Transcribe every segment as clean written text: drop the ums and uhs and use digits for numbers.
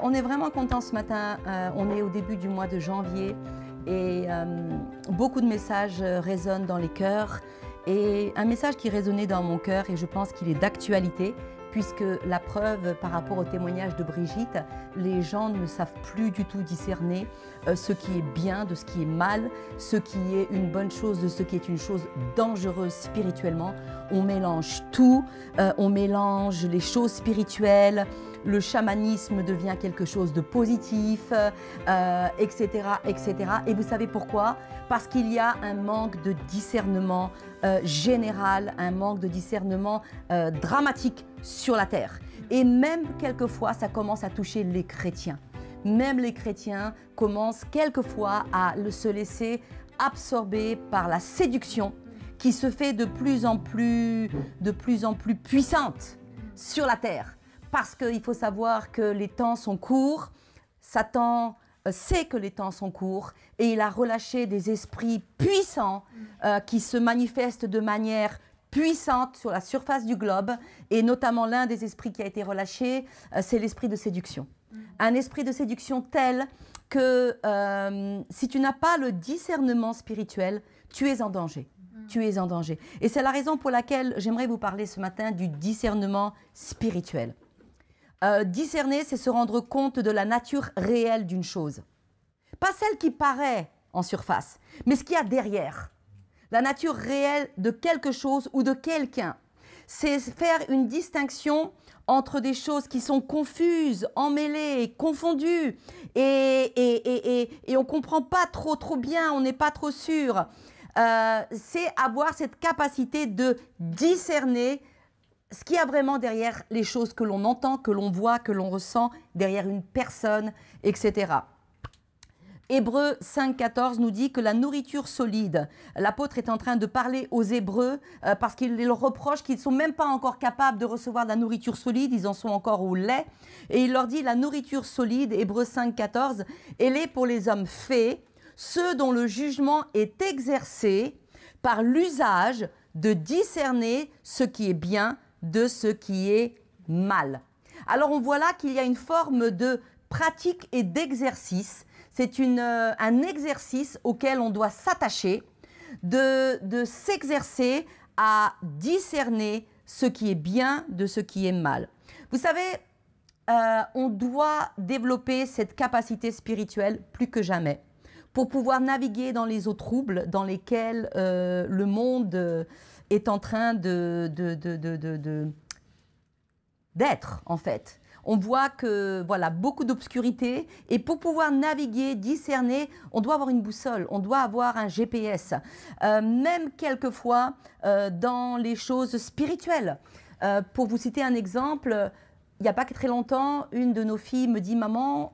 On est vraiment content ce matin, on est au début du mois de janvier et beaucoup de messages résonnent dans les cœurs et un message qui résonnait dans mon cœur et je pense qu'il est d'actualité puisque la preuve par rapport au témoignage de Brigitte, les gens ne savent plus du tout discerner ce qui est bien de ce qui est mal, ce qui est une bonne chose de ce qui est une chose dangereuse spirituellement. On mélange tout, on mélange les choses spirituelles, le chamanisme devient quelque chose de positif, etc., etc. Et vous savez pourquoi? Parce qu'il y a un manque de discernement général, un manque de discernement dramatique sur la terre. Et même quelquefois, ça commence à toucher les chrétiens. Même les chrétiens commencent quelquefois à se laisser absorber par la séduction qui se fait de plus en plus puissante sur la terre. Parce qu'il faut savoir que les temps sont courts, Satan sait que les temps sont courts et il a relâché des esprits puissants qui se manifestent de manière puissante sur la surface du globe et notamment l'un des esprits qui a été relâché, c'est l'esprit de séduction. Un esprit de séduction tel que si tu n'as pas le discernement spirituel, tu es en danger. Tu es en danger. Et c'est la raison pour laquelle j'aimerais vous parler ce matin du discernement spirituel. Discerner, c'est se rendre compte de la nature réelle d'une chose. Pas celle qui paraît en surface, mais ce qu'il y a derrière. La nature réelle de quelque chose ou de quelqu'un. C'est faire une distinction entre des choses qui sont confuses, emmêlées, confondues, et on ne comprend pas trop bien, on n'est pas trop sûr. C'est avoir cette capacité de discerner ce qu'il y a vraiment derrière les choses que l'on entend, que l'on voit, que l'on ressent, derrière une personne, etc. Hébreux 5,14 nous dit que la nourriture solide, l'apôtre est en train de parler aux Hébreux parce qu'il leur reproche qu'ils ne sont même pas encore capables de recevoir de la nourriture solide, ils en sont encore au lait. Et il leur dit la nourriture solide, Hébreux 5,14, elle est pour les hommes faits, ceux dont le jugement est exercé par l'usage de discerner ce qui est bien de ce qui est mal. Alors on voit là qu'il y a une forme de pratique et d'exercice. C'est un exercice auquel on doit s'attacher, de s'exercer à discerner ce qui est bien de ce qui est mal. Vous savez, on doit développer cette capacité spirituelle plus que jamais pour pouvoir naviguer dans les eaux troubles dans lesquelles le monde est en train d'être, en fait. On voit que, voilà, beaucoup d'obscurité et pour pouvoir naviguer, discerner, on doit avoir une boussole, on doit avoir un GPS. Même quelquefois dans les choses spirituelles. Pour vous citer un exemple, il n'y a pas que très longtemps, une de nos filles me dit « Maman,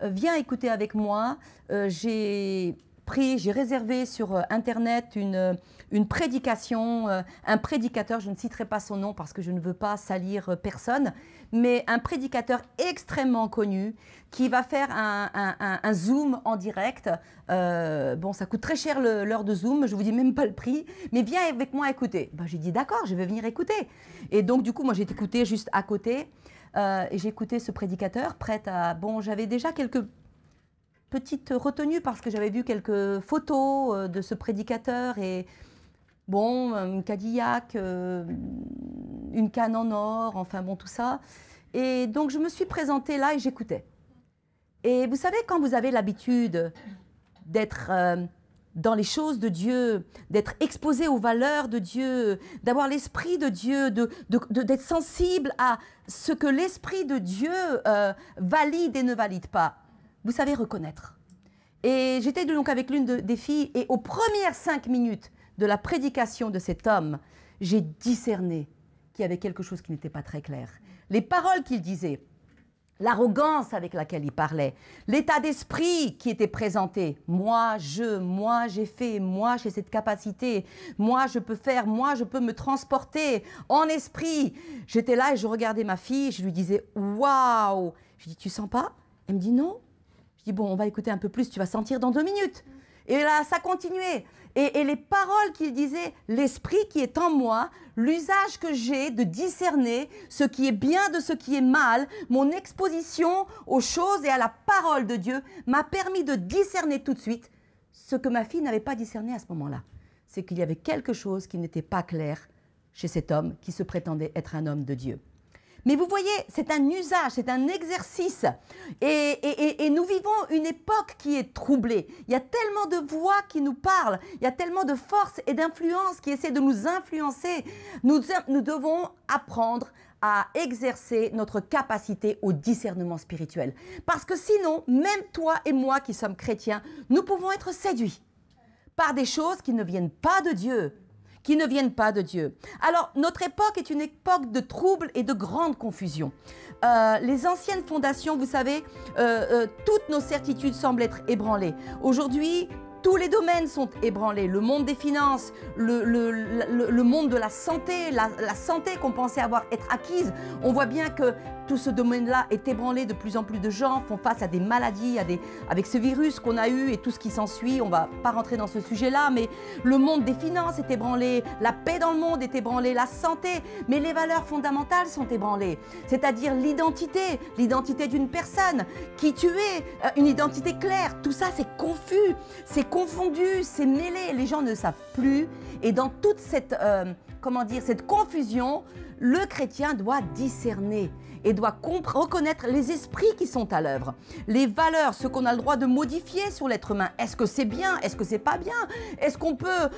viens écouter avec moi, j'ai réservé sur Internet une prédication, un prédicateur, je ne citerai pas son nom parce que je ne veux pas salir personne, mais un prédicateur extrêmement connu qui va faire un Zoom en direct. Bon, ça coûte très cher l'heure de Zoom, je ne vous dis même pas le prix, mais viens avec moi écouter. Ben, j'ai dit d'accord, je vais venir écouter. Et donc du coup, moi j'ai écouté juste à côté et j'ai écouté ce prédicateur prête à... Bon, j'avais déjà quelques petite retenue parce que j'avais vu quelques photos de ce prédicateur et bon, un Cadillac, une canne en or, enfin bon, tout ça. Et donc, je me suis présentée là et j'écoutais. Et vous savez, quand vous avez l'habitude d'être dans les choses de Dieu, d'être exposé aux valeurs de Dieu, d'avoir l'esprit de Dieu, d'être sensible à ce que l'esprit de Dieu valide et ne valide pas, vous savez reconnaître. Et j'étais donc avec l'une des filles et aux premières 5 minutes de la prédication de cet homme, j'ai discerné qu'il y avait quelque chose qui n'était pas très clair. Les paroles qu'il disait, l'arrogance avec laquelle il parlait, l'état d'esprit qui était présenté. Moi, j'ai fait, moi, j'ai cette capacité, moi, je peux faire, moi, je peux me transporter en esprit. J'étais là et je regardais ma fille, je lui disais, waouh! Je dis, tu sens pas? Elle me dit non. Je dis, bon, on va écouter un peu plus, tu vas sentir dans 2 minutes. Et là, ça continuait. Et les paroles qu'il disait, l'esprit qui est en moi, l'usage que j'ai de discerner ce qui est bien de ce qui est mal, mon exposition aux choses et à la parole de Dieu m'a permis de discerner tout de suite ce que ma fille n'avait pas discerné à ce moment-là. C'est qu'il y avait quelque chose qui n'était pas clair chez cet homme qui se prétendait être un homme de Dieu. Mais vous voyez, c'est un usage, c'est un exercice. Et nous vivons une époque qui est troublée. Il y a tellement de voix qui nous parlent, il y a tellement de forces et d'influences qui essaient de nous influencer. Nous devons apprendre à exercer notre capacité au discernement spirituel. Parce que sinon, même toi et moi qui sommes chrétiens, nous pouvons être séduits par des choses qui ne viennent pas de Dieu. Alors, notre époque est une époque de troubles et de grande confusion. Les anciennes fondations, vous savez, toutes nos certitudes semblent être ébranlées. Aujourd'hui, tous les domaines sont ébranlés. Le monde des finances, le monde de la santé, la santé qu'on pensait être acquise. On voit bien que tout ce domaine-là est ébranlé. De plus en plus de gens font face à des maladies, avec ce virus qu'on a eu et tout ce qui s'ensuit. On ne va pas rentrer dans ce sujet-là, mais le monde des finances est ébranlé, la paix dans le monde est ébranlée, la santé, mais les valeurs fondamentales sont ébranlées. C'est-à-dire l'identité d'une personne, qui tu es, une identité claire. Tout ça, c'est confus, c'est confondu, c'est mêlé. Les gens ne savent plus. Et dans toute cette, cette confusion, le chrétien doit discerner et doit reconnaître les esprits qui sont à l'œuvre, les valeurs, ce qu'on a le droit de modifier sur l'être humain. Est-ce que c'est bien? Est-ce que c'est pas bien? Est-ce qu'on peut...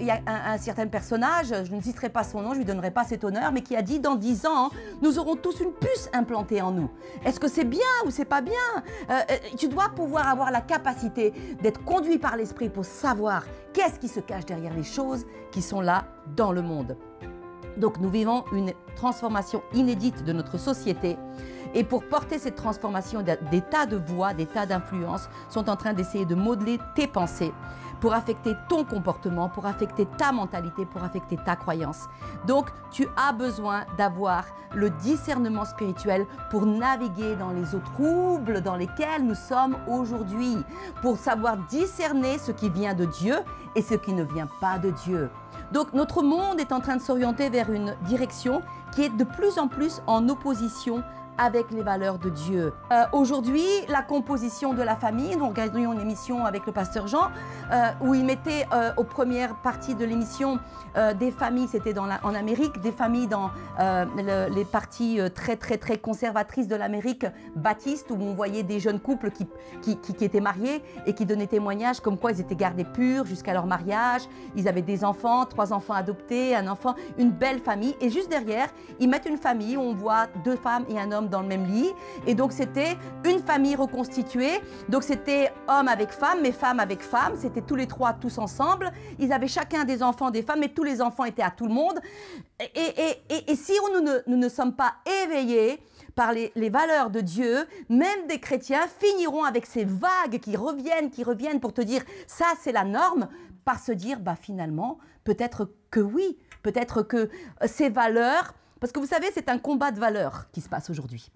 Il y a un certain personnage, je ne citerai pas son nom, je lui donnerai pas cet honneur, mais qui a dit dans 10 ans, nous aurons tous une puce implantée en nous. Est-ce que c'est bien ou c'est pas bien? Tu dois pouvoir avoir la capacité d'être conduit par l'esprit pour savoir qu'est-ce qui se cache derrière les choses qui sont là dans le monde. Donc nous vivons une transformation inédite de notre société et pour porter cette transformation, des tas de voix, des tas d'influences sont en train d'essayer de modeler tes pensées pour affecter ton comportement, pour affecter ta mentalité, pour affecter ta croyance. Donc tu as besoin d'avoir le discernement spirituel pour naviguer dans les eaux troubles dans lesquelles nous sommes aujourd'hui, pour savoir discerner ce qui vient de Dieu et ce qui ne vient pas de Dieu. Donc notre monde est en train de s'orienter vers une direction qui est de plus en plus en opposition avec les valeurs de Dieu. Aujourd'hui, la composition de la famille, nous regardions une émission avec le pasteur Jean, où il mettait aux premières parties de l'émission des familles, c'était en Amérique, des familles dans les parties très conservatrices de l'Amérique baptiste, où on voyait des jeunes couples qui étaient mariés et qui donnaient témoignage comme quoi ils étaient gardés purs jusqu'à leur mariage, ils avaient des enfants, 3 enfants adoptés, un enfant, une belle famille, et juste derrière, ils mettent une famille où on voit 2 femmes et un homme dans le même lit, et donc c'était une famille reconstituée, donc c'était homme avec femme, mais femme avec femme, c'était tous les 3 tous ensemble, ils avaient chacun des enfants, des femmes, mais tous les enfants étaient à tout le monde, et si nous ne sommes pas éveillés par les valeurs de Dieu, même des chrétiens finiront avec ces vagues qui reviennent pour te dire ça c'est la norme, par se dire bah finalement peut-être que oui, peut-être que ces valeurs, parce que vous savez c'est un combat de valeurs qui se passe aujourd'hui.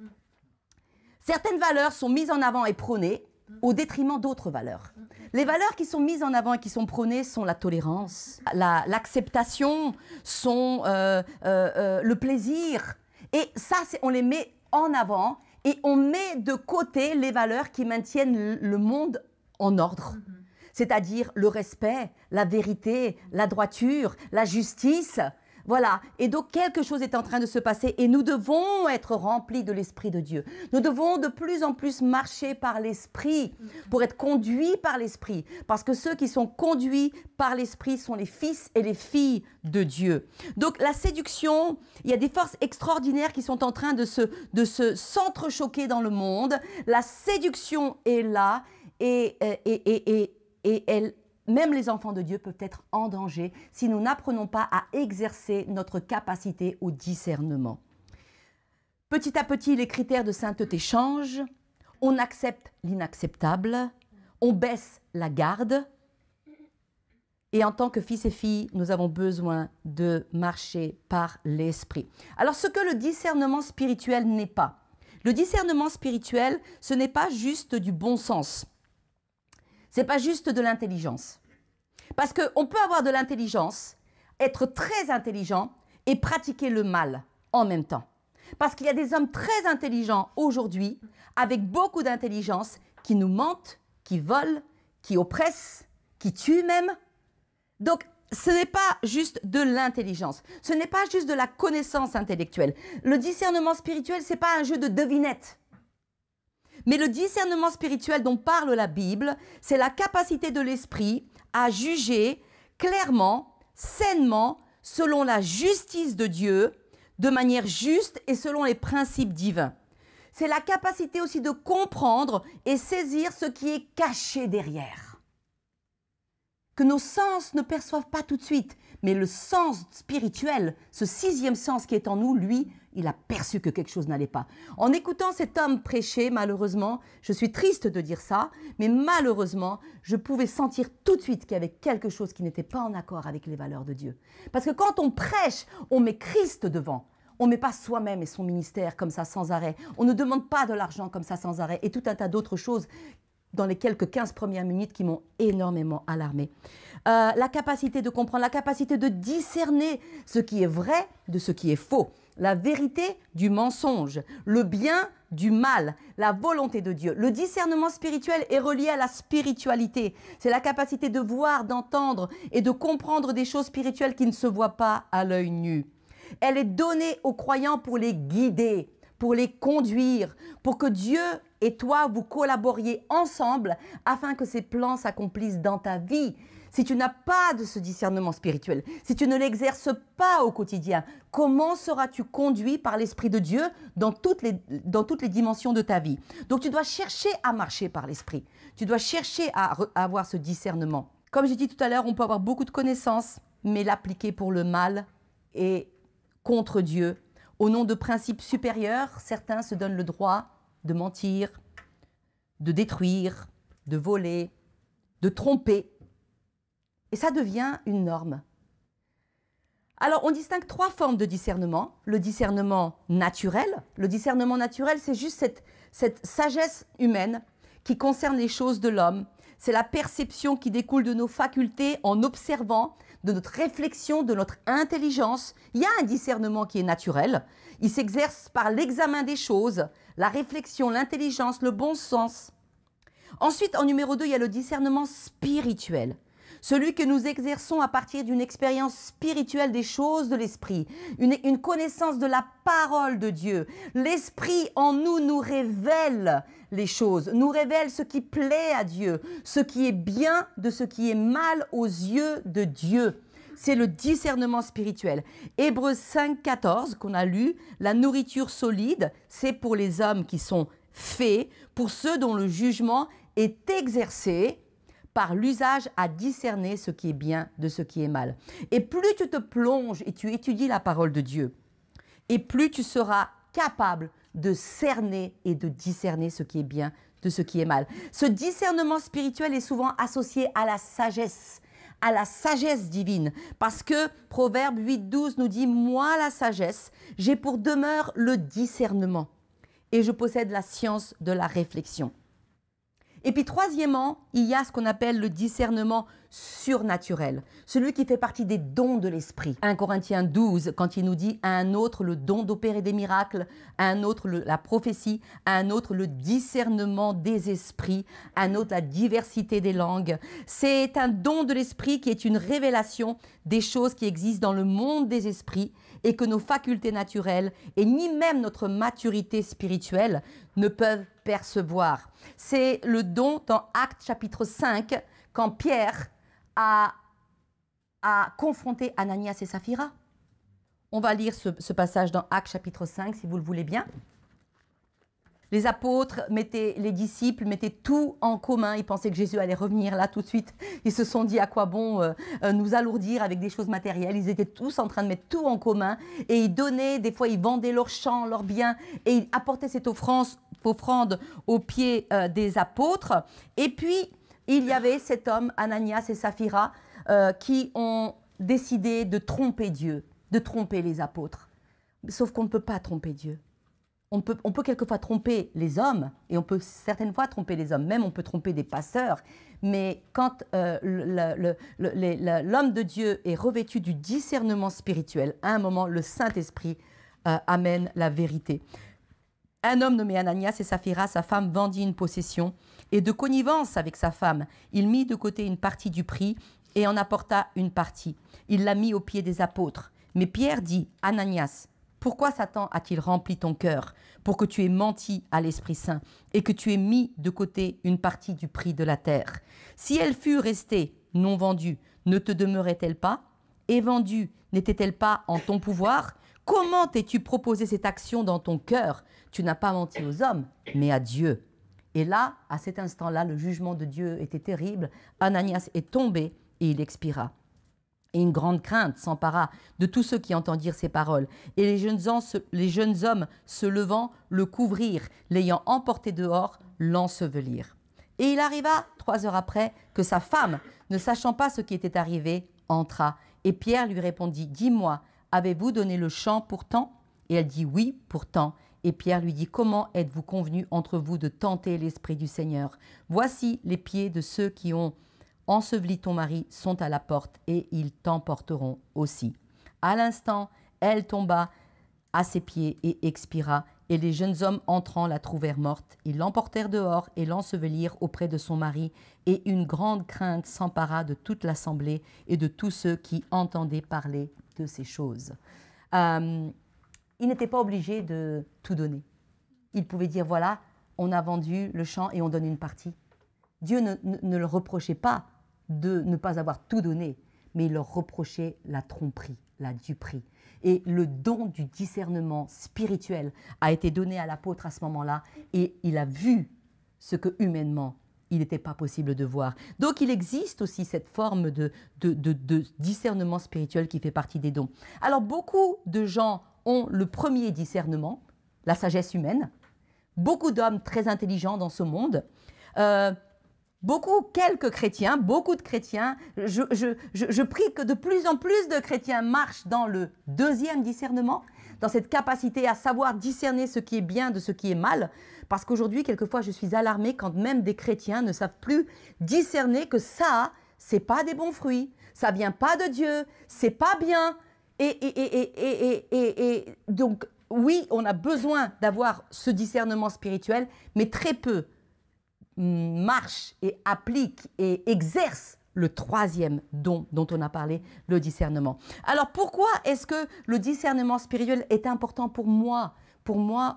Certaines valeurs sont mises en avant et prônées au détriment d'autres valeurs. Les valeurs qui sont mises en avant et qui sont prônées sont la tolérance, l'acceptation, sont le plaisir. Et ça, on les met en avant et on met de côté les valeurs qui maintiennent le monde en ordre. C'est-à-dire le respect, la vérité, la droiture, la justice. Voilà, et donc quelque chose est en train de se passer et nous devons être remplis de l'Esprit de Dieu. Nous devons de plus en plus marcher par l'Esprit pour être conduits par l'Esprit. Parce que ceux qui sont conduits par l'Esprit sont les fils et les filles de Dieu. Donc la séduction, il y a des forces extraordinaires qui sont en train de s'entrechoquer dans le monde. La séduction est là et elle... Même les enfants de Dieu peuvent être en danger si nous n'apprenons pas à exercer notre capacité au discernement. Petit à petit, les critères de sainteté changent. On accepte l'inacceptable. On baisse la garde. Et en tant que fils et filles, nous avons besoin de marcher par l'esprit. Alors, ce que le discernement spirituel n'est pas. Le discernement spirituel, ce n'est pas juste du bon sens. Ce n'est pas juste de l'intelligence. Parce qu'on peut avoir de l'intelligence, être très intelligent et pratiquer le mal en même temps. Parce qu'il y a des hommes très intelligents aujourd'hui, avec beaucoup d'intelligence, qui nous mentent, qui volent, qui oppressent, qui tuent même. Donc, ce n'est pas juste de l'intelligence, ce n'est pas juste de la connaissance intellectuelle. Le discernement spirituel, ce n'est pas un jeu de devinette. Mais le discernement spirituel dont parle la Bible, c'est la capacité de l'esprit à juger clairement, sainement, selon la justice de Dieu, de manière juste et selon les principes divins. C'est la capacité aussi de comprendre et saisir ce qui est caché derrière. Que nos sens ne perçoivent pas tout de suite, mais le sens spirituel, ce sixième sens qui est en nous, lui, il a perçu que quelque chose n'allait pas. En écoutant cet homme prêcher, malheureusement, je suis triste de dire ça, mais malheureusement, je pouvais sentir tout de suite qu'il y avait quelque chose qui n'était pas en accord avec les valeurs de Dieu. Parce que quand on prêche, on met Christ devant. On ne met pas soi-même et son ministère comme ça sans arrêt. On ne demande pas de l'argent comme ça sans arrêt et tout un tas d'autres choses dans les quelques 15 premières minutes qui m'ont énormément alarmée. La capacité de comprendre, la capacité de discerner ce qui est vrai de ce qui est faux, la vérité du mensonge, le bien du mal, la volonté de Dieu. Le discernement spirituel est relié à la spiritualité. C'est la capacité de voir, d'entendre et de comprendre des choses spirituelles qui ne se voient pas à l'œil nu. Elle est donnée aux croyants pour les guider, pour les conduire, pour que Dieu et toi, vous collaboriez ensemble afin que ses plans s'accomplissent dans ta vie. Si tu n'as pas de ce discernement spirituel, si tu ne l'exerces pas au quotidien, comment seras-tu conduit par l'Esprit de Dieu dans toutes les dimensions de ta vie? Donc tu dois chercher à marcher par l'Esprit. Tu dois chercher à avoir ce discernement. Comme j'ai dit tout à l'heure, on peut avoir beaucoup de connaissances, mais l'appliquer pour le mal et contre Dieu. Au nom de principes supérieurs, certains se donnent le droit de mentir, de détruire, de voler, de tromper. Et ça devient une norme. Alors, on distingue trois formes de discernement. Le discernement naturel. Le discernement naturel, c'est juste cette sagesse humaine qui concerne les choses de l'homme. C'est la perception qui découle de nos facultés en observant, de notre réflexion, de notre intelligence. Il y a un discernement qui est naturel. Il s'exerce par l'examen des choses, la réflexion, l'intelligence, le bon sens. Ensuite, en numéro 2, il y a le discernement spirituel. Celui que nous exerçons à partir d'une expérience spirituelle des choses de l'esprit, une connaissance de la parole de Dieu. L'esprit en nous nous révèle les choses, nous révèle ce qui plaît à Dieu, ce qui est bien de ce qui est mal aux yeux de Dieu. C'est le discernement spirituel. Hébreux 5, 14 qu'on a lu, la nourriture solide, c'est pour les hommes qui sont faits, pour ceux dont le jugement est exercé par l'usage à discerner ce qui est bien de ce qui est mal. Et plus tu te plonges et tu étudies la parole de Dieu, et plus tu seras capable de cerner et de discerner ce qui est bien de ce qui est mal. Ce discernement spirituel est souvent associé à la sagesse divine. Parce que Proverbe 8, 12 nous dit « Moi, la sagesse, j'ai pour demeure le discernement, et je possède la science de la réflexion. » Et puis troisièmement, il y a ce qu'on appelle le discernement surnaturel, celui qui fait partie des dons de l'esprit. 1 Corinthiens 12, quand il nous dit à un autre le don d'opérer des miracles, à un autre la prophétie, à un autre le discernement des esprits, à un autre la diversité des langues. C'est un don de l'esprit qui est une révélation des choses qui existent dans le monde des esprits et que nos facultés naturelles et ni même notre maturité spirituelle ne peuvent percevoir. C'est le don dans Actes chapitre 5, quand Pierre a confronté Ananias et Saphira. On va lire ce passage dans Actes chapitre 5, si vous le voulez bien. Les apôtres, les disciples mettaient tout en commun. Ils pensaient que Jésus allait revenir là tout de suite. Ils se sont dit à quoi bon nous alourdir avec des choses matérielles. Ils étaient tous en train de mettre tout en commun. Et ils donnaient, des fois ils vendaient leurs champs, leurs biens. Et ils apportaient cette offrande aux pieds des apôtres. Et puis, il y avait cet homme, Ananias et Saphira, qui ont décidé de tromper Dieu, de tromper les apôtres. Sauf qu'on ne peut pas tromper Dieu. on peut quelquefois tromper les hommes, et on peut certaines fois tromper les hommes, même on peut tromper des pasteurs, mais quand l'homme de Dieu est revêtu du discernement spirituel, à un moment, le Saint-Esprit amène la vérité. Un homme nommé Ananias et Saphira, sa femme, vendit une possession, et de connivence avec sa femme, il mit de côté une partie du prix et en apporta une partie. Il l'a mis aux pieds des apôtres. Mais Pierre dit, Ananias, pourquoi Satan a-t-il rempli ton cœur pour que tu aies menti à l'Esprit Saint et que tu aies mis de côté une partie du prix de la terre? Si elle fût restée non vendue, ne te demeurait-elle pas? Et vendue, n'était-elle pas en ton pouvoir? Comment t'es-tu proposé cette action dans ton cœur? Tu n'as pas menti aux hommes, mais à Dieu. Et là, à cet instant-là, le jugement de Dieu était terrible. Ananias est tombé et il expira. Et une grande crainte s'empara de tous ceux qui entendirent ces paroles. Et les jeunes hommes se levant, le couvrirent, l'ayant emporté dehors, l'ensevelirent. Et il arriva, 3 heures après, que sa femme, ne sachant pas ce qui était arrivé, entra. Et Pierre lui répondit, « Dis-moi, avez-vous donné le champ pour tant ?» Et elle dit, « Oui, pour tant. » Et Pierre lui dit, « Comment êtes-vous convenus entre vous de tenter l'Esprit du Seigneur? Voici les pieds de ceux qui ont enseveli ton mari sont à la porte et ils t'emporteront aussi. » À l'instant, elle tomba à ses pieds et expira. Et les jeunes hommes entrant la trouvèrent morte. Ils l'emportèrent dehors et l'ensevelirent auprès de son mari. Et une grande crainte s'empara de toute l'assemblée et de tous ceux qui entendaient parler de ces choses. Il n'était pas obligé de tout donner. Il pouvait dire, voilà, on a vendu le champ et on donne une partie. Dieu ne le reprochait pas de ne pas avoir tout donné, mais il leur reprochait la tromperie, la duperie. Et le don du discernement spirituel a été donné à l'apôtre à ce moment-là, et il a vu ce que humainement, il n'était pas possible de voir. Donc il existe aussi cette forme de discernement spirituel qui fait partie des dons. Alors beaucoup de gens ont le premier discernement, la sagesse humaine. Beaucoup d'hommes très intelligents dans ce monde. Quelques chrétiens, beaucoup de chrétiens. Je prie que de plus en plus de chrétiens marchent dans le deuxième discernement, dans cette capacité à savoir discerner ce qui est bien de ce qui est mal. Parce qu'aujourd'hui, quelquefois, je suis alarmée quand même des chrétiens ne savent plus discerner que ça, c'est pas des bons fruits, ça vient pas de Dieu, c'est pas bien. Et donc, oui, on a besoin d'avoir ce discernement spirituel, mais très peu marchent et appliquent et exercent le troisième don dont on a parlé, le discernement. Alors, pourquoi est-ce que le discernement spirituel est important pour moi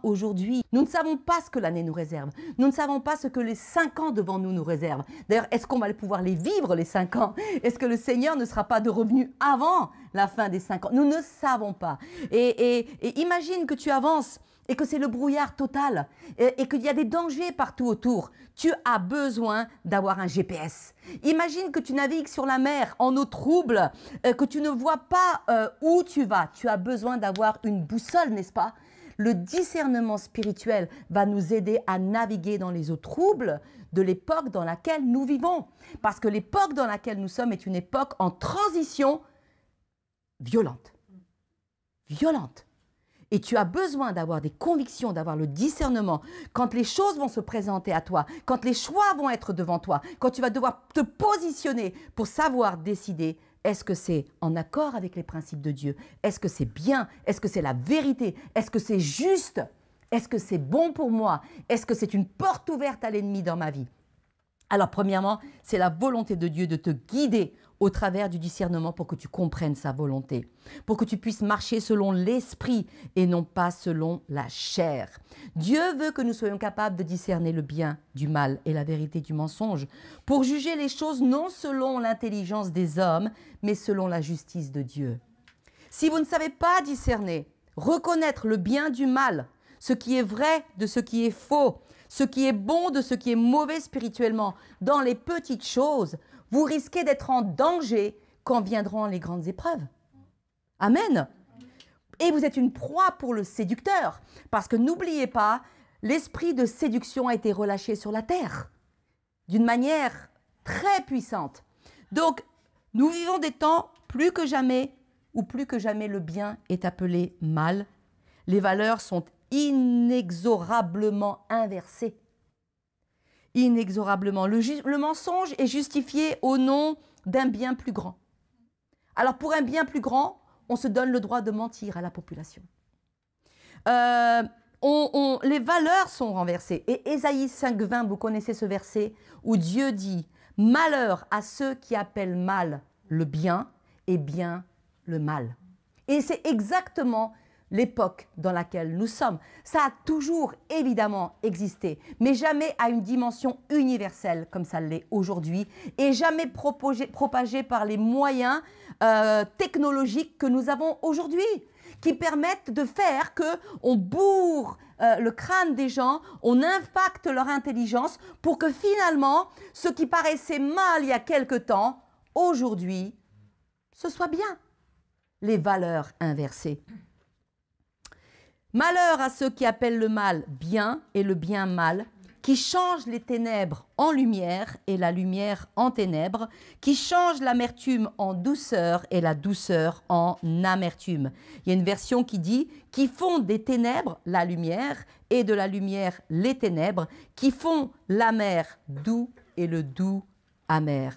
aujourd'hui? Nous ne savons pas ce que l'année nous réserve. Nous ne savons pas ce que les 5 ans devant nous nous réservent. D'ailleurs, est-ce qu'on va pouvoir les vivre, les 5 ans? Est-ce que le Seigneur ne sera pas de revenu avant la fin des 5 ans? Nous ne savons pas. Et imagine que tu avances et que c'est le brouillard total et qu'il y a des dangers partout autour. Tu as besoin d'avoir un GPS. Imagine que tu navigues sur la mer en eau trouble, que tu ne vois pas où tu vas. Tu as besoin d'avoir une boussole, n'est-ce pas? Le discernement spirituel va nous aider à naviguer dans les eaux troubles de l'époque dans laquelle nous vivons. Parce que l'époque dans laquelle nous sommes est une époque en transition violente. Violente. Et tu as besoin d'avoir des convictions, d'avoir le discernement. Quand les choses vont se présenter à toi, quand les choix vont être devant toi, quand tu vas devoir te positionner pour savoir décider, est-ce que c'est en accord avec les principes de Dieu? Est-ce que c'est bien? Est-ce que c'est la vérité? Est-ce que c'est juste? Est-ce que c'est bon pour moi? Est-ce que c'est une porte ouverte à l'ennemi dans ma vie? Alors, premièrement, c'est la volonté de Dieu de te guider au travers du discernement pour que tu comprennes sa volonté, pour que tu puisses marcher selon l'esprit et non pas selon la chair. Dieu veut que nous soyons capables de discerner le bien du mal et la vérité du mensonge, pour juger les choses non selon l'intelligence des hommes, mais selon la justice de Dieu. Si vous ne savez pas discerner, reconnaître le bien du mal, ce qui est vrai de ce qui est faux, ce qui est bon de ce qui est mauvais spirituellement, dans les petites choses, vous risquez d'être en danger quand viendront les grandes épreuves. Amen. Et vous êtes une proie pour le séducteur, parce que n'oubliez pas, l'esprit de séduction a été relâché sur la terre d'une manière très puissante. Donc, nous vivons des temps plus que jamais où plus que jamais le bien est appelé mal. Les valeurs sont inexorablement inversé. Inexorablement. Le mensonge est justifié au nom d'un bien plus grand. Alors pour un bien plus grand, on se donne le droit de mentir à la population. Les valeurs sont renversées. Et Ésaïe 5,20, vous connaissez ce verset où Dieu dit « Malheur à ceux qui appellent mal le bien et bien le mal ». Et c'est exactement l'époque dans laquelle nous sommes. Ça a toujours évidemment existé, mais jamais à une dimension universelle comme ça l'est aujourd'hui et jamais propagé par les moyens technologiques que nous avons aujourd'hui, qui permettent de faire qu'on bourre le crâne des gens, on impacte leur intelligence pour que finalement, ce qui paraissait mal il y a quelque temps, aujourd'hui, ce soit bien. Les valeurs inversées. Malheur à ceux qui appellent le mal bien et le bien mal, qui changent les ténèbres en lumière et la lumière en ténèbres, qui changent l'amertume en douceur et la douceur en amertume. Il y a une version qui dit « qui font des ténèbres la lumière et de la lumière les ténèbres, qui font l'amer doux et le doux amer ».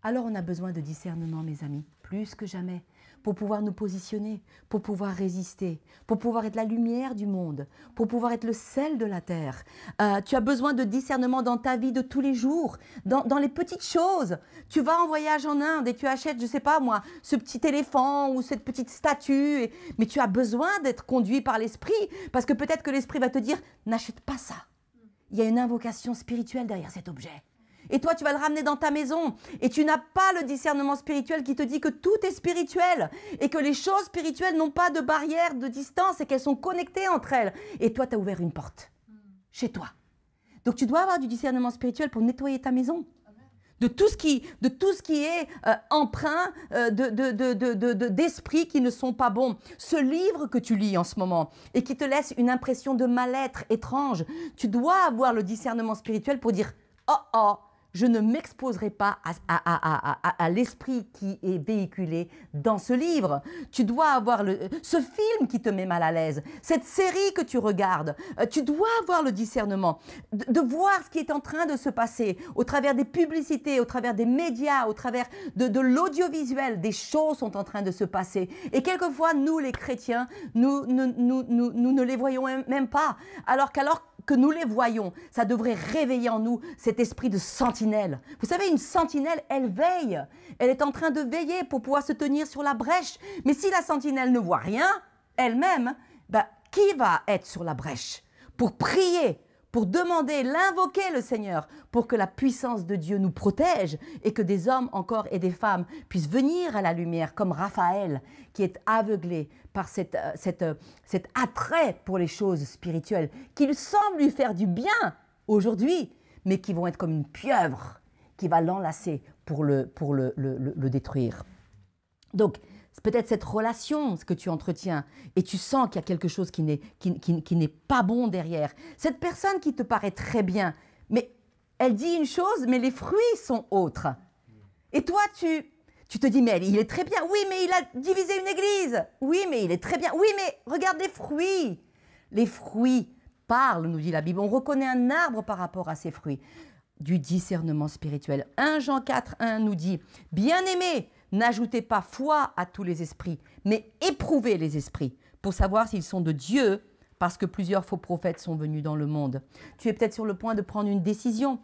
Alors on a besoin de discernement, mes amis, plus que jamais, pour pouvoir nous positionner, pour pouvoir résister, pour pouvoir être la lumière du monde, pour pouvoir être le sel de la terre. Tu as besoin de discernement dans ta vie de tous les jours, dans les petites choses. Tu vas en voyage en Inde et tu achètes, je ne sais pas moi, ce petit éléphant ou cette petite statue, mais tu as besoin d'être conduit par l'esprit, parce que peut-être que l'esprit va te dire « n'achète pas ça ». Il y a une invocation spirituelle derrière cet objet. Et toi, tu vas le ramener dans ta maison. Et tu n'as pas le discernement spirituel qui te dit que tout est spirituel. Et que les choses spirituelles n'ont pas de barrière, de distance et qu'elles sont connectées entre elles. Et toi, tu as ouvert une porte. Chez toi. Donc, tu dois avoir du discernement spirituel pour nettoyer ta maison. De tout ce qui est empreint d'esprits qui ne sont pas bons. Ce livre que tu lis en ce moment et qui te laisse une impression de mal-être étrange, tu dois avoir le discernement spirituel pour dire « Oh, oh !» Je ne m'exposerai pas à l'esprit qui est véhiculé dans ce livre. Tu dois avoir ce film qui te met mal à l'aise, cette série que tu regardes. Tu dois avoir le discernement de voir ce qui est en train de se passer au travers des publicités, au travers des médias, au travers de l'audiovisuel. Des choses sont en train de se passer. Et quelquefois, nous les chrétiens, nous ne les voyons même pas. Alors que nous les voyons, ça devrait réveiller en nous cet esprit de sentinelle. Vous savez, une sentinelle, elle veille. Elle est en train de veiller pour pouvoir se tenir sur la brèche. Mais si la sentinelle ne voit rien, elle-même, qui va être sur la brèche pour prier, pour demander, l'invoquer le Seigneur, pour que la puissance de Dieu nous protège et que des hommes encore et des femmes puissent venir à la lumière, comme Raphaël, qui est aveuglé par cet attrait pour les choses spirituelles, qui semble lui faire du bien aujourd'hui, mais qui vont être comme une pieuvre qui va l'enlacer pour le détruire. Donc, c'est peut-être cette relation que tu entretiens et tu sens qu'il y a quelque chose qui n'est pas bon derrière. Cette personne qui te paraît très bien, mais elle dit une chose, mais les fruits sont autres. Et toi, tu te dis, mais il est très bien. Oui, mais il a divisé une église. Oui, mais il est très bien. Oui, mais regarde les fruits. Les fruits parlent, nous dit la Bible. On reconnaît un arbre par rapport à ses fruits. Du discernement spirituel. 1 Jean 4, 1 nous dit, bien-aimés, n'ajoutez pas foi à tous les esprits, mais éprouvez les esprits pour savoir s'ils sont de Dieu, parce que plusieurs faux prophètes sont venus dans le monde. Tu es peut-être sur le point de prendre une décision.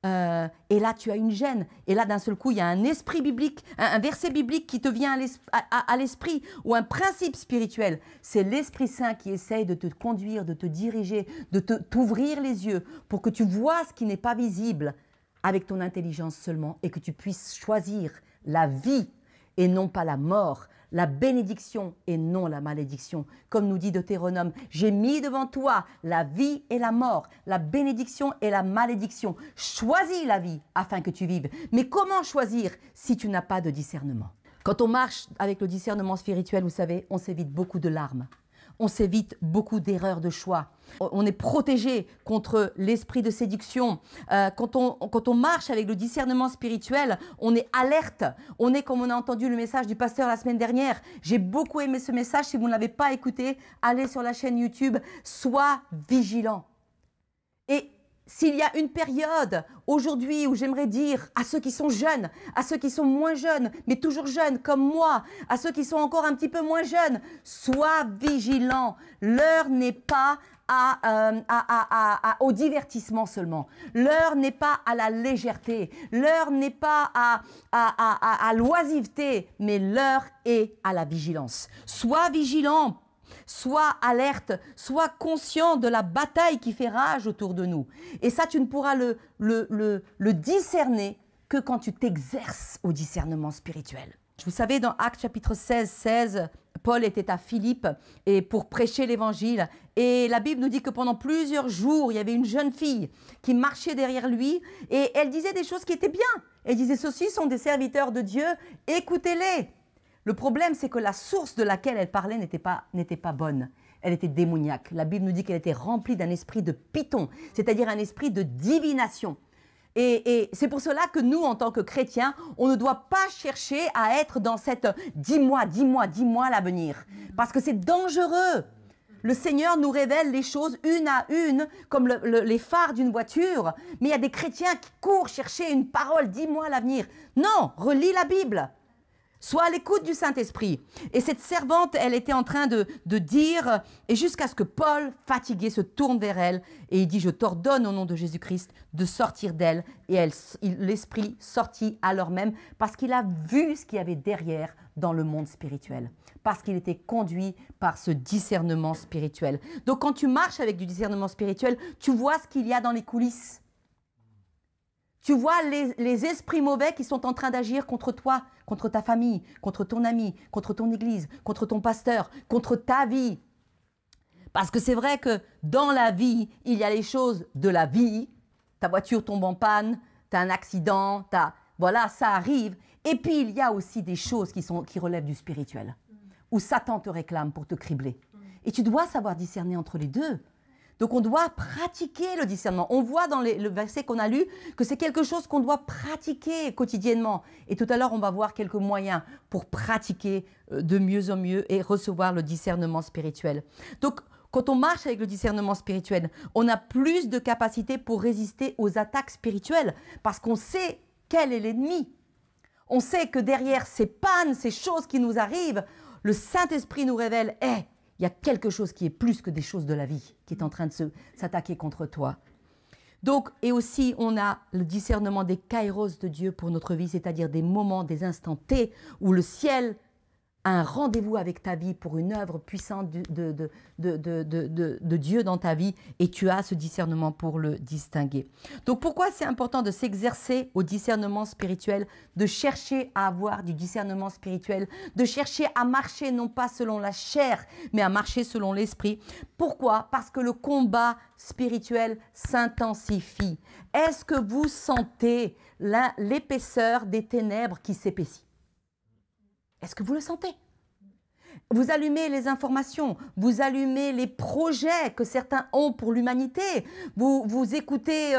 Et là, tu as une gêne. Et là, d'un seul coup, il y a un esprit biblique, un verset biblique qui te vient à l'esprit, ou un principe spirituel. C'est l'Esprit Saint qui essaye de te conduire, de te diriger, de t'ouvrir les yeux pour que tu vois ce qui n'est pas visible avec ton intelligence seulement et que tu puisses choisir la vie et non pas la mort, la bénédiction et non la malédiction. Comme nous dit Deutéronome, j'ai mis devant toi la vie et la mort, la bénédiction et la malédiction. Choisis la vie afin que tu vives. Mais comment choisir si tu n'as pas de discernement? Quand on marche avec le discernement spirituel, vous savez, on s'évite beaucoup de larmes. on s'évite beaucoup d'erreurs de choix. On est protégé contre l'esprit de séduction. Quand on marche avec le discernement spirituel, on est alerte. On est, comme on a entendu le message du pasteur la semaine dernière. J'ai beaucoup aimé ce message. Si vous ne l'avez pas écouté, allez sur la chaîne YouTube. Sois vigilant. Et s'il y a une période aujourd'hui où j'aimerais dire à ceux qui sont jeunes, à ceux qui sont moins jeunes, mais toujours jeunes comme moi, à ceux qui sont encore un petit peu moins jeunes, sois vigilant. L'heure n'est pas au divertissement seulement. L'heure n'est pas à la légèreté. L'heure n'est pas à l'oisiveté, mais l'heure est à la vigilance. Sois vigilant. Sois alerte, sois conscient de la bataille qui fait rage autour de nous. Et ça, tu ne pourras le discerner que quand tu t'exerces au discernement spirituel. Vous savez, dans Actes chapitre 16, Paul était à Philippe et pour prêcher l'évangile. Et la Bible nous dit que pendant plusieurs jours, il y avait une jeune fille qui marchait derrière lui et elle disait des choses qui étaient bien. Elle disait, ceux-ci sont des serviteurs de Dieu, écoutez-les. Le problème, c'est que la source de laquelle elle parlait n'était pas bonne. Elle était démoniaque. La Bible nous dit qu'elle était remplie d'un esprit de python, c'est-à-dire un esprit de divination. Et c'est pour cela que nous, en tant que chrétiens, on ne doit pas chercher à être dans cette « dis-moi l'avenir ». Parce que c'est dangereux. Le Seigneur nous révèle les choses une à une, comme les phares d'une voiture. Mais il y a des chrétiens qui courent chercher une parole « dis-moi l'avenir ». Non, relis la Bible. Sois à l'écoute du Saint-Esprit. Et cette servante, elle était en train de dire, et jusqu'à ce que Paul, fatigué, se tourne vers elle, et il dit, je t'ordonne au nom de Jésus-Christ de sortir d'elle. Et l'Esprit sortit alors même, parce qu'il a vu ce qu'il y avait derrière dans le monde spirituel. Parce qu'il était conduit par ce discernement spirituel. Donc quand tu marches avec du discernement spirituel, tu vois ce qu'il y a dans les coulisses. Tu vois les esprits mauvais qui sont en train d'agir contre toi, contre ta famille, contre ton ami, contre ton église, contre ton pasteur, contre ta vie. Parce que c'est vrai que dans la vie, il y a les choses de la vie. Ta voiture tombe en panne, tu as un accident, voilà, ça arrive. Et puis, il y a aussi des choses qui relèvent du spirituel, où Satan te réclame pour te cribler. Et tu dois savoir discerner entre les deux. Donc, on doit pratiquer le discernement. On voit dans le verset qu'on a lu que c'est quelque chose qu'on doit pratiquer quotidiennement. Et tout à l'heure, on va voir quelques moyens pour pratiquer de mieux en mieux et recevoir le discernement spirituel. Donc, quand on marche avec le discernement spirituel, on a plus de capacité pour résister aux attaques spirituelles parce qu'on sait quel est l'ennemi. On sait que derrière ces pannes, ces choses qui nous arrivent, le Saint-Esprit nous révèle « il y a quelque chose qui est plus que des choses de la vie qui est en train de s'attaquer contre toi. » Donc, et aussi, on a le discernement des kairos de Dieu pour notre vie, c'est-à-dire des moments, des instants T où le ciel a un rendez-vous avec ta vie pour une œuvre puissante de Dieu dans ta vie et tu as ce discernement pour le distinguer. Donc, pourquoi c'est important de s'exercer au discernement spirituel, de chercher à avoir du discernement spirituel, de chercher à marcher non pas selon la chair, mais à marcher selon l'esprit. Pourquoi? Parce que le combat spirituel s'intensifie. Est-ce que vous sentez l'épaisseur des ténèbres qui s'épaissit? Est-ce que vous le sentez? Vous allumez les informations, vous allumez les projets que certains ont pour l'humanité. Vous écoutez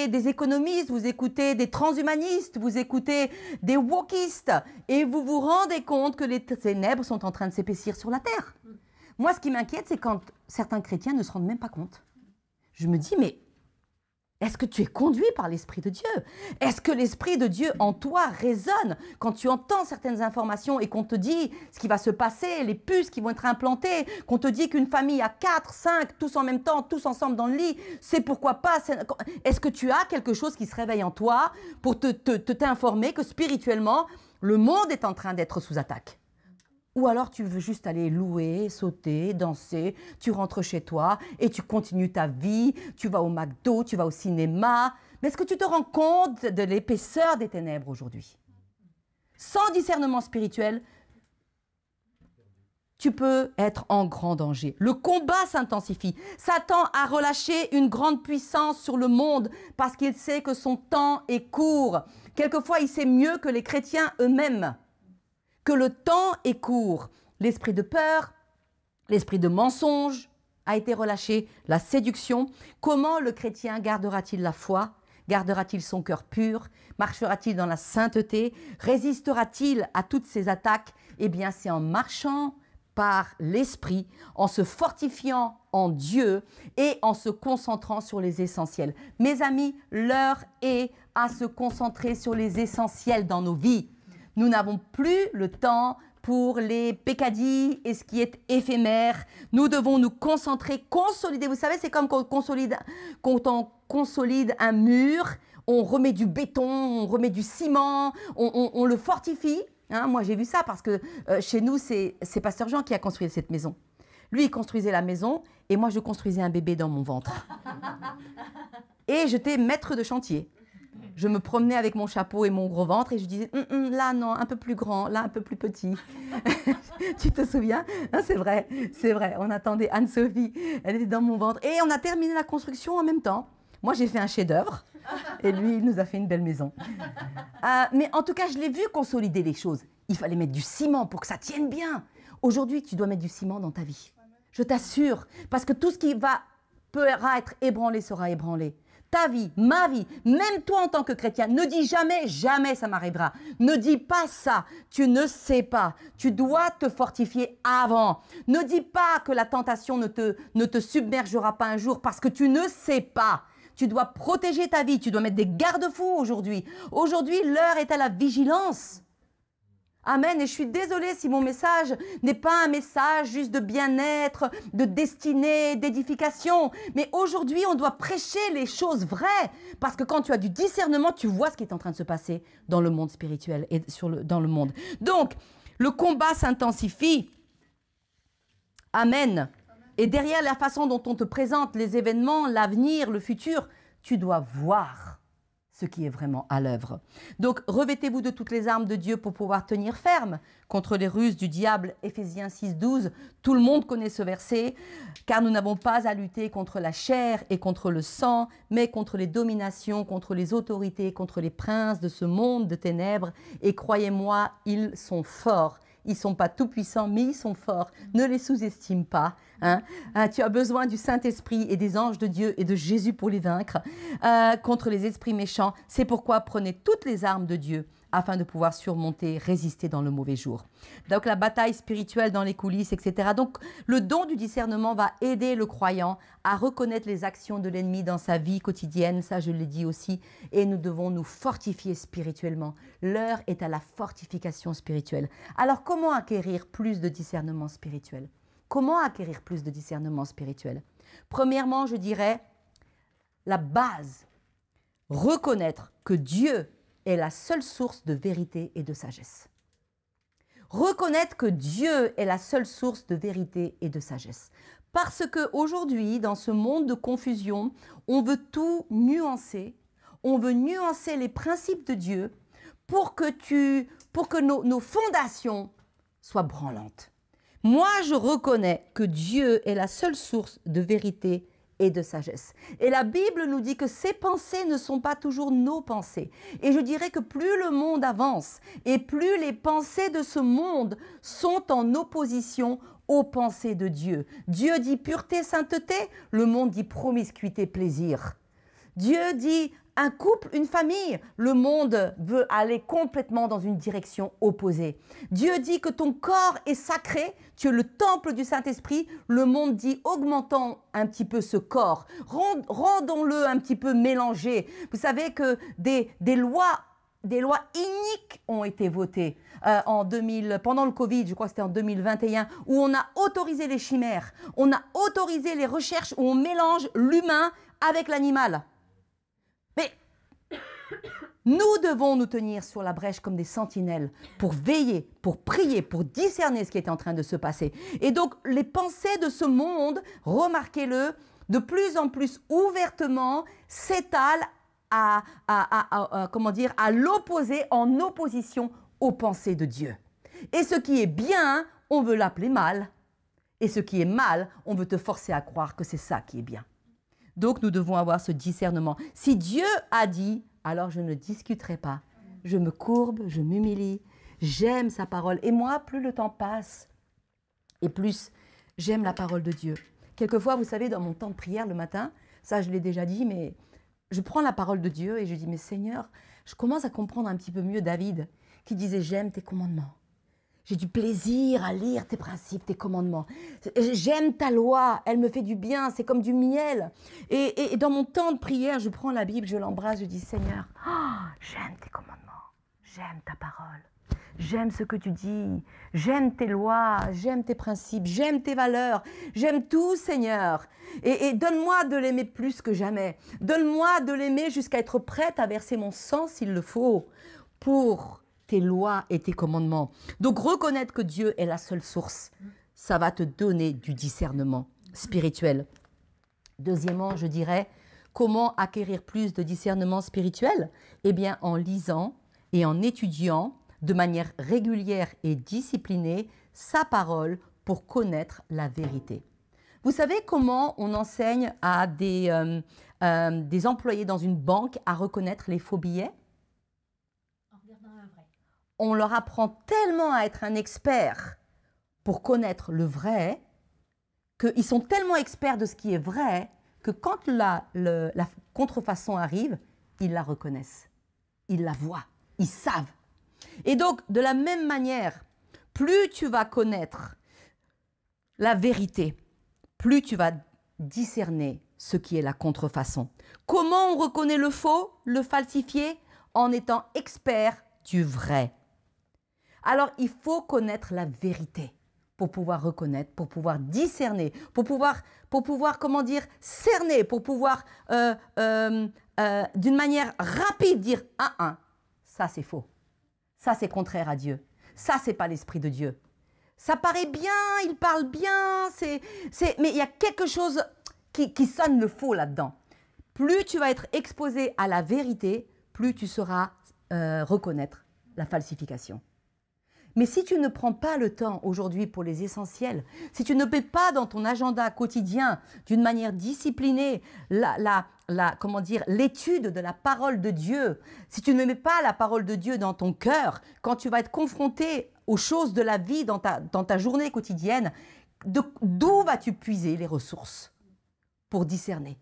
des économistes, vous écoutez des transhumanistes, vous écoutez des wokistes et vous vous rendez compte que les ténèbres sont en train de s'épaissir sur la terre. Moi, ce qui m'inquiète, c'est quand certains chrétiens ne se rendent même pas compte. Je me dis, mais est-ce que tu es conduit par l'Esprit de Dieu? Est-ce que l'Esprit de Dieu en toi résonne quand tu entends certaines informations et qu'on te dit ce qui va se passer, les puces qui vont être implantées, qu'on te dit qu'une famille a 4, 5, tous en même temps, tous ensemble dans le lit, c'est pourquoi pas? Est-ce que tu as quelque chose qui se réveille en toi pour t'informer que spirituellement, le monde est en train d'être sous attaque? Ou alors tu veux juste aller louer, sauter, danser, tu rentres chez toi et tu continues ta vie, tu vas au McDo, tu vas au cinéma. Mais est-ce que tu te rends compte de l'épaisseur des ténèbres aujourd'hui? Sans discernement spirituel, tu peux être en grand danger. Le combat s'intensifie. Satan a relâché une grande puissance sur le monde parce qu'il sait que son temps est court. Quelquefois, il sait mieux que les chrétiens eux-mêmes que le temps est court. L'esprit de peur, L'esprit de mensonge a été relâché, la séduction. Comment le chrétien gardera-t-il la foi? Gardera-t-il son cœur pur? Marchera-t-il dans la sainteté? Résistera-t-il à toutes ces attaques? Eh bien, c'est en marchant par l'esprit, en se fortifiant en Dieu et en se concentrant sur les essentiels. Mes amis, l'heure est à se concentrer sur les essentiels dans nos vies. Nous n'avons plus le temps pour les peccadilles et ce qui est éphémère. Nous devons nous concentrer, consolider. Vous savez, c'est comme quand on consolide un mur, on remet du béton, on remet du ciment, on le fortifie. Hein, moi, j'ai vu ça parce que chez nous, c'est Pasteur Jean qui a construit cette maison. Lui, il construisait la maison et moi, je construisais un bébé dans mon ventre. Et j'étais maître de chantier. Je me promenais avec mon chapeau et mon gros ventre et je disais là non, un peu plus grand, là un peu plus petit. Tu te souviens? C'est vrai, on attendait Anne-Sophie, elle était dans mon ventre et on a terminé la construction en même temps. Moi j'ai fait un chef-d'œuvre et lui il nous a fait une belle maison. Mais en tout cas je l'ai vu consolider les choses. Il fallait mettre du ciment pour que ça tienne bien. Aujourd'hui tu dois mettre du ciment dans ta vie. Je t'assure, parce que tout ce qui peut être ébranlé sera ébranlé. Ta vie, ma vie, même toi en tant que chrétien, ne dis jamais, jamais ça m'arrivera. Ne dis pas ça, tu ne sais pas. Tu dois te fortifier avant. Ne dis pas que la tentation ne te submergera pas un jour parce que tu ne sais pas. Tu dois protéger ta vie, tu dois mettre des garde-fous aujourd'hui. Aujourd'hui, l'heure est à la vigilance. Amen. Et je suis désolée si mon message n'est pas un message juste de bien-être, de destinée, d'édification. Mais aujourd'hui, on doit prêcher les choses vraies. Parce que quand tu as du discernement, tu vois ce qui est en train de se passer dans le monde spirituel et dans le monde. Donc, le combat s'intensifie. Amen. Et derrière la façon dont on te présente les événements, l'avenir, le futur, tu dois voir ce qui est vraiment à l'œuvre. Donc, revêtez-vous de toutes les armes de Dieu pour pouvoir tenir ferme contre les ruses du diable. Éphésiens 6, 12. Tout le monde connaît ce verset. Car nous n'avons pas à lutter contre la chair et contre le sang, mais contre les dominations, contre les autorités, contre les princes de ce monde de ténèbres. Et croyez-moi, ils sont forts. Ils ne sont pas tout puissants, mais ils sont forts. Ne les sous-estime pas. Hein. Tu as besoin du Saint-Esprit et des anges de Dieu et de Jésus pour les vaincre contre les esprits méchants. C'est pourquoi prenez toutes les armes de Dieu afin de pouvoir surmonter, résister dans le mauvais jour. Donc la bataille spirituelle dans les coulisses, etc. Donc le don du discernement va aider le croyant à reconnaître les actions de l'ennemi dans sa vie quotidienne, ça je l'ai dit aussi, et nous devons nous fortifier spirituellement. L'heure est à la fortification spirituelle. Alors comment acquérir plus de discernement spirituel? Comment acquérir plus de discernement spirituel? Premièrement, je dirais la base, reconnaître que Dieu est la seule source de vérité et de sagesse. Reconnaître que Dieu est la seule source de vérité et de sagesse. Parce qu'aujourd'hui, dans ce monde de confusion, on veut tout nuancer. On veut nuancer les principes de Dieu pour que nos fondations soient branlantes. Moi, je reconnais que Dieu est la seule source de vérité et de sagesse. Et la Bible nous dit que ces pensées ne sont pas toujours nos pensées. Et je dirais que plus le monde avance et plus les pensées de ce monde sont en opposition aux pensées de Dieu. Dieu dit pureté, sainteté, le monde dit promiscuité, plaisir. Dieu dit un couple, une famille, le monde veut aller complètement dans une direction opposée. Dieu dit que ton corps est sacré, tu es le temple du Saint-Esprit, le monde dit augmentons un petit peu ce corps, rendons-le un petit peu mélangé. Vous savez que des lois iniques ont été votées pendant le Covid, je crois que c'était en 2021, où on a autorisé les chimères, on a autorisé les recherches où on mélange l'humain avec l'animal. Mais nous devons nous tenir sur la brèche comme des sentinelles pour veiller, pour prier, pour discerner ce qui est en train de se passer. Et donc, les pensées de ce monde, remarquez-le, de plus en plus ouvertement s'étalent à l'opposé, en opposition aux pensées de Dieu. Et ce qui est bien, on veut l'appeler mal. Et ce qui est mal, on veut te forcer à croire que c'est ça qui est bien. Donc, nous devons avoir ce discernement. Si Dieu a dit, alors je ne discuterai pas. Je me courbe, je m'humilie, j'aime sa parole. Et moi, plus le temps passe, et plus j'aime la parole de Dieu. Quelquefois, vous savez, dans mon temps de prière le matin, ça je l'ai déjà dit, mais je prends la parole de Dieu et je dis, mais Seigneur, je commence à comprendre un petit peu mieux David, qui disait, j'aime tes commandements. J'ai du plaisir à lire tes principes, tes commandements. J'aime ta loi, elle me fait du bien, c'est comme du miel. Et dans mon temps de prière, je prends la Bible, je l'embrasse, je dis, Seigneur, j'aime tes commandements, j'aime ta parole, j'aime ce que tu dis, j'aime tes lois, j'aime tes principes, j'aime tes valeurs, j'aime tout, Seigneur. Et donne-moi de l'aimer plus que jamais. Donne-moi de l'aimer jusqu'à être prête à verser mon sang s'il le faut pour tes lois et tes commandements. Donc reconnaître que Dieu est la seule source, ça va te donner du discernement spirituel. Deuxièmement, je dirais, comment acquérir plus de discernement spirituel? Eh bien, en lisant et en étudiant de manière régulière et disciplinée sa parole pour connaître la vérité. Vous savez comment on enseigne à des employés dans une banque à reconnaître les faux billets? On leur apprend tellement à être un expert pour connaître le vrai, qu'ils sont tellement experts de ce qui est vrai, que quand la contrefaçon arrive, ils la reconnaissent, ils la voient, ils savent. Et donc, de la même manière, plus tu vas connaître la vérité, plus tu vas discerner ce qui est la contrefaçon. Comment on reconnaît le faux, le falsifié? En étant expert du vrai. Alors, il faut connaître la vérité pour pouvoir reconnaître, pour pouvoir discerner, pour pouvoir comment dire, cerner, pour pouvoir, d'une manière rapide, dire ça c'est faux, ça c'est contraire à Dieu, ça c'est pas l'Esprit de Dieu. Ça paraît bien, il parle bien, mais il y a quelque chose qui sonne le faux là-dedans. Plus tu vas être exposé à la vérité, plus tu sauras reconnaître la falsification. Mais si tu ne prends pas le temps aujourd'hui pour les essentiels, si tu ne mets pas dans ton agenda quotidien d'une manière disciplinée l'étude de la parole de Dieu, si tu ne mets pas la parole de Dieu dans ton cœur, quand tu vas être confronté aux choses de la vie dans ta journée quotidienne, d'où vas-tu puiser les ressources pour discerner?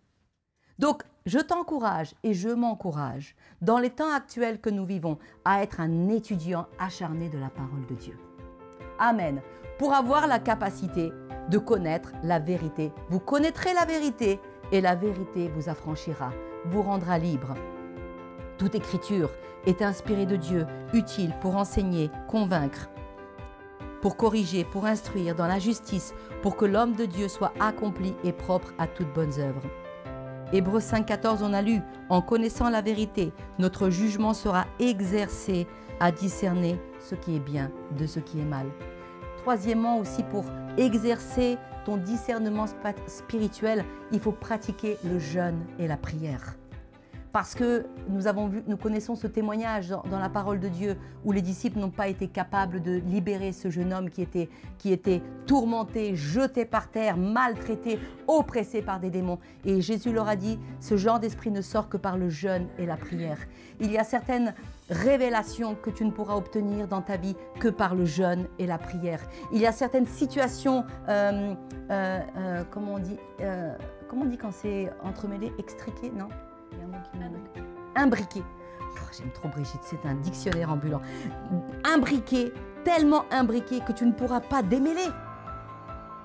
Donc, je t'encourage et je m'encourage, dans les temps actuels que nous vivons, à être un étudiant acharné de la parole de Dieu. Amen. Pour avoir la capacité de connaître la vérité. Vous connaîtrez la vérité et la vérité vous affranchira, vous rendra libre. Toute écriture est inspirée de Dieu, utile pour enseigner, convaincre, pour corriger, pour instruire dans la justice, pour que l'homme de Dieu soit accompli et propre à toutes bonnes œuvres. Hébreux 5,14, on a lu, en connaissant la vérité, notre jugement sera exercé à discerner ce qui est bien de ce qui est mal. Troisièmement aussi, pour exercer ton discernement spirituel, il faut pratiquer le jeûne et la prière. Parce que nous connaissons ce témoignage dans la parole de Dieu où les disciples n'ont pas été capables de libérer ce jeune homme qui était tourmenté, jeté par terre, maltraité, oppressé par des démons. Et Jésus leur a dit, ce genre d'esprit ne sort que par le jeûne et la prière. Il y a certaines révélations que tu ne pourras obtenir dans ta vie que par le jeûne et la prière. Il y a certaines situations, comment on dit quand c'est entremêlé, extriqué, non? Il y a un mot qui manque. Imbriqué. Oh, j'aime trop Brigitte, c'est un dictionnaire ambulant. Imbriqué, tellement imbriqué que tu ne pourras pas démêler.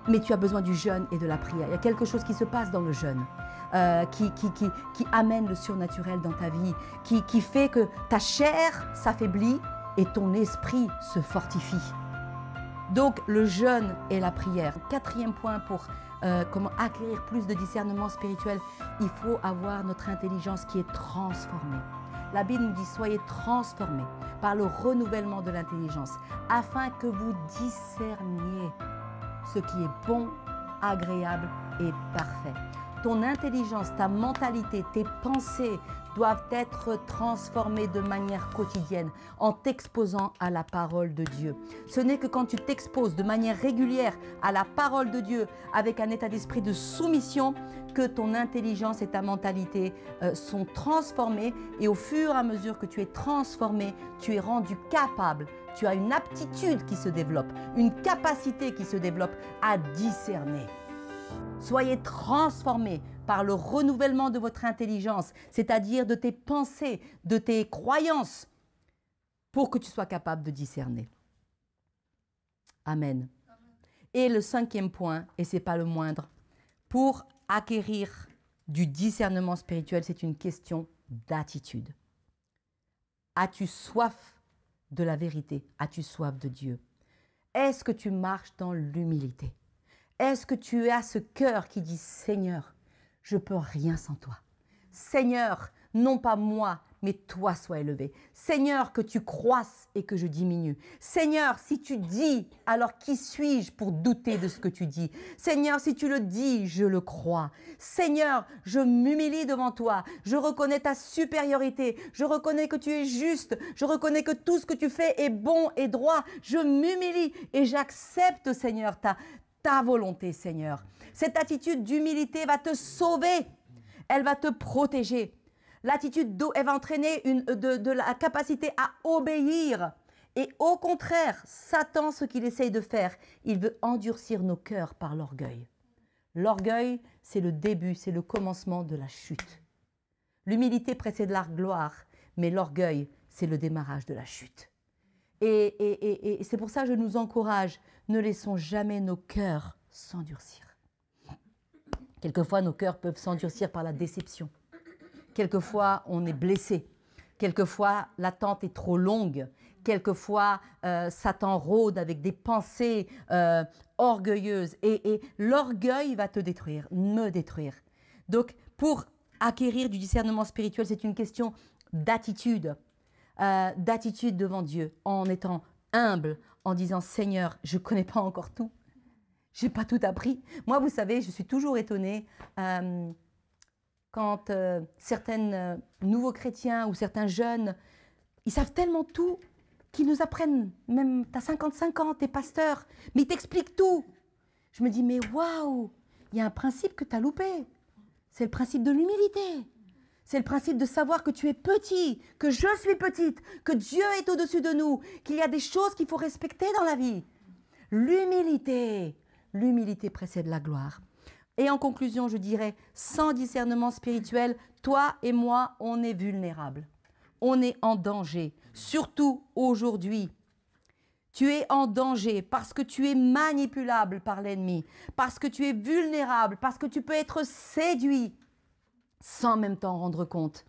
Mais tu as besoin du jeûne et de la prière. Il y a quelque chose qui se passe dans le jeûne, qui amène le surnaturel dans ta vie, qui fait que ta chair s'affaiblit et ton esprit se fortifie. Donc le jeûne et la prière. Quatrième point pour comment acquérir plus de discernement spirituel, il faut avoir notre intelligence qui est transformée. La Bible nous dit, soyez transformés par le renouvellement de l'intelligence, afin que vous discerniez ce qui est bon, agréable et parfait. ton intelligence, ta mentalité, tes pensées doivent être transformées de manière quotidienne en t'exposant à la parole de Dieu. Ce n'est que quand tu t'exposes de manière régulière à la parole de Dieu avec un état d'esprit de soumission que ton intelligence et ta mentalité sont transformées, et au fur et à mesure que tu es transformé, tu es rendu capable, tu as une aptitude qui se développe, une capacité qui se développe à discerner. Soyez transformés par le renouvellement de votre intelligence, c'est-à-dire de tes pensées, de tes croyances, pour que tu sois capable de discerner. Amen. Et le 5e point, et ce n'est pas le moindre, pour acquérir du discernement spirituel, c'est une question d'attitude. As-tu soif de la vérité? As-tu soif de Dieu? Est-ce que tu marches dans l'humilité? Est-ce que tu as ce cœur qui dit « Seigneur, je ne peux rien sans toi. Seigneur, non pas moi, mais toi sois élevé. Seigneur, que tu croisses et que je diminue. Seigneur, si tu dis, alors qui suis-je pour douter de ce que tu dis? Seigneur, si tu le dis, je le crois. Seigneur, je m'humilie devant toi. Je reconnais ta supériorité. Je reconnais que tu es juste. Je reconnais que tout ce que tu fais est bon et droit. Je m'humilie et j'accepte, Seigneur, ta volonté, Seigneur. Cette attitude d'humilité va te sauver. Elle va te protéger. L'attitude d'eau, elle va entraîner de la capacité à obéir. Et au contraire, Satan, ce qu'il essaye de faire, il veut endurcir nos cœurs par l'orgueil. L'orgueil, c'est le début, c'est le commencement de la chute. L'humilité précède la gloire, mais l'orgueil, c'est le démarrage de la chute. Et c'est pour ça que je nous encourage, ne laissons jamais nos cœurs s'endurcir. Quelquefois, nos cœurs peuvent s'endurcir par la déception. Quelquefois, on est blessé. Quelquefois, l'attente est trop longue. Quelquefois, Satan rôde avec des pensées orgueilleuses. Et l'orgueil va te détruire, me détruire. Donc, pour acquérir du discernement spirituel, c'est une question d'attitude. D'attitude devant Dieu, en étant humble, en disant « Seigneur, je ne connais pas encore tout. Je n'ai pas tout appris. » Moi, vous savez, je suis toujours étonnée quand certains nouveaux chrétiens ou certains jeunes, ils savent tellement tout qu'ils nous apprennent, même tu as 55 ans, tu es pasteur, mais ils t'expliquent tout. Je me dis, mais waouh, il y a un principe que tu as loupé. C'est le principe de l'humilité. C'est le principe de savoir que tu es petit, que je suis petite, que Dieu est au-dessus de nous, qu'il y a des choses qu'il faut respecter dans la vie. L'humilité précède la gloire. Et en conclusion, je dirais, sans discernement spirituel, toi et moi, on est vulnérables. On est en danger, surtout aujourd'hui. Tu es en danger parce que tu es manipulable par l'ennemi, parce que tu es vulnérable, parce que tu peux être séduit sans même t'en rendre compte.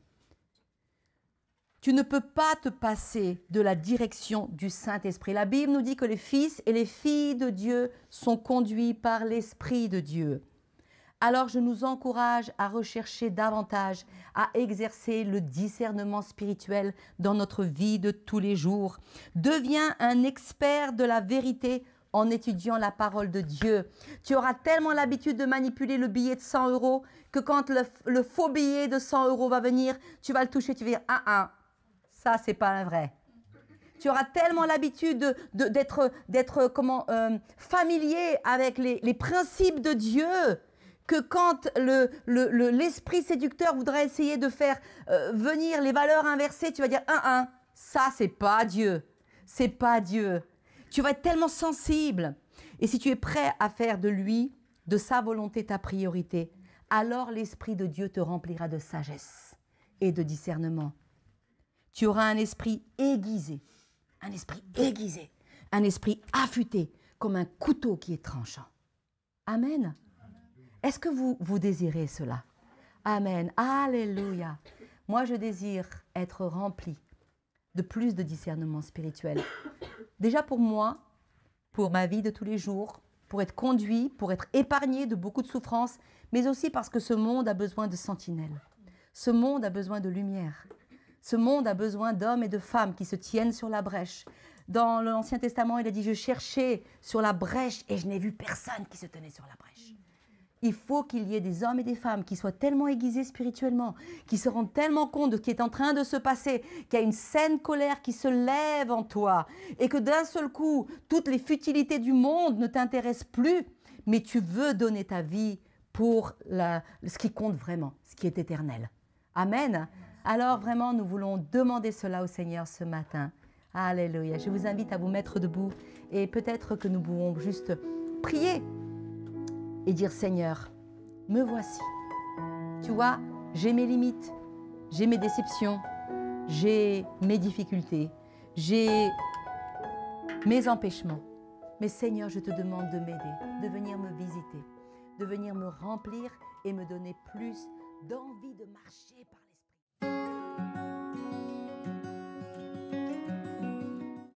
Tu ne peux pas te passer de la direction du Saint-Esprit. La Bible nous dit que les fils et les filles de Dieu sont conduits par l'Esprit de Dieu. Alors je nous encourage à rechercher davantage, à exercer le discernement spirituel dans notre vie de tous les jours. Deviens un expert de la vérité en étudiant la parole de Dieu. Tu auras tellement l'habitude de manipuler le billet de 100 € que quand le faux billet de 100 € va venir, tu vas le toucher, tu vas dire « Ah, ça c'est pas un vrai ». Tu auras tellement l'habitude d'être familier avec les principes de Dieu que quand l'esprit séducteur voudra essayer de faire venir les valeurs inversées, tu vas dire « ça c'est pas Dieu, c'est pas Dieu ». Tu vas être tellement sensible. Et si tu es prêt à faire de lui, de sa volonté, ta priorité, alors l'Esprit de Dieu te remplira de sagesse et de discernement. Tu auras un esprit aiguisé, un esprit affûté, comme un couteau qui est tranchant. Amen. Est-ce que vous désirez cela? Amen. Alléluia. Moi, je désire être rempli de plus de discernement spirituel. Déjà pour moi, pour ma vie de tous les jours, pour être conduit, pour être épargné de beaucoup de souffrances, mais aussi parce que ce monde a besoin de sentinelles. Ce monde a besoin de lumière. Ce monde a besoin d'hommes et de femmes qui se tiennent sur la brèche. Dans l'Ancien Testament, il a dit « Je cherchais sur la brèche et je n'ai vu personne qui se tenait sur la brèche. » Il faut qu'il y ait des hommes et des femmes qui soient tellement aiguisés spirituellement, qui se rendent tellement compte de ce qui est en train de se passer, qu'il y a une saine colère qui se lève en toi et que d'un seul coup, toutes les futilités du monde ne t'intéressent plus, mais tu veux donner ta vie pour ce qui compte vraiment, ce qui est éternel. Amen. Alors vraiment, nous voulons demander cela au Seigneur ce matin. Alléluia. Je vous invite à vous mettre debout et peut-être que nous pouvons juste prier et dire Seigneur, me voici. Tu vois, j'ai mes limites, j'ai mes déceptions, j'ai mes difficultés, j'ai mes empêchements. Mais Seigneur, je te demande de m'aider, de venir me visiter, de venir me remplir et me donner plus d'envie de marcher par l'Esprit.